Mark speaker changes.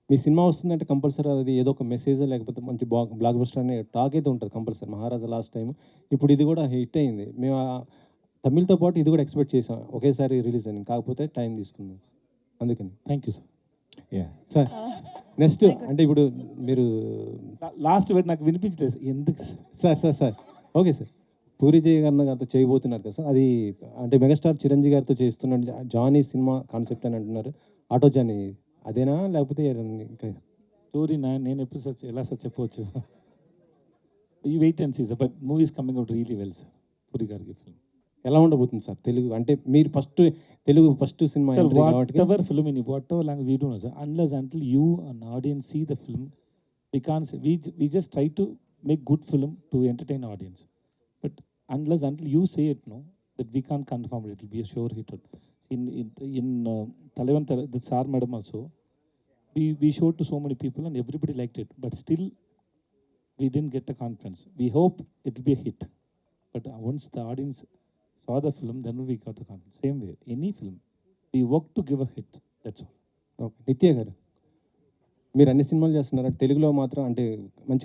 Speaker 1: మీ cinema వస్తుందంటే compulsory అది ఏదో ఒక మెసేజ్ లేకపోతే మంచి బ్లాక్ బస్టర్ అనే టాక్ అయితే ఉంటుంది కంపల్సరీ. 'మహారాజా' లాస్ట్ టైమ్. ఇప్పుడు ఇది కూడా హిట్ అయింది. మేము తమిళ్‌తో పాటు ఇది కూడా ఎక్స్‌పెక్ట్ చేసాం. ఒకేసారి రిలీజ్ అని. కాకపోతే టైం తీసుకుంది. అందుకని.
Speaker 2: Thank you sir.
Speaker 1: Yeah! Sir next అంటే ఇప్పుడు మీరు
Speaker 2: లాస్ట్ వర్డ్ నాకు వినిపించలేదు ఎందుకు
Speaker 1: sir. Okay sir. Puri Jagannadh గారితో చేయబోతున్నారు కదా సార్. అది అంటే మెగాస్టార్ చిరంజీవి గారితో చేస్తున్న జానీ సినిమా కాన్సెప్ట్ అని అంటున్నారు. ఆటో జానీ అదేనా? లేకపోతే ఏదన్నా ఇంకా
Speaker 2: స్టోరీ నేను ఎప్పుడు ఎలా సార్ చెప్పవచ్చు. ఈ wait and see sir, but movies coming out really well sir. Puri గారికి ఫిల్మ్
Speaker 1: ఎలా ఉండబోతుంది సార్? తెలుగు అంటే మీరు తెలుగు ఫస్ట్ సినిమా
Speaker 2: సార్,
Speaker 1: ఎంట్రీ
Speaker 2: వాట్
Speaker 1: కాబట్టి
Speaker 2: ever film in whatever language we do know sir, unless until you an audience see the film we can't say, we just try to make good film to entertain audience, but unless until you say it, no, that we can't confirm it will be a sure hit. In Talavan the sir madam also, we showed to so many people and everybody liked it, but still we didn't get the confidence. We hope it will be a hit, but once the audience saw the film, then we got the confidence. Same way, any film we work to give a hit, that's all.
Speaker 1: Okay. నిత్య గారు మీరు అన్ని సినిమాలు చేస్తున్నారు. తెలుగులో మాత్రం అంటే మంచి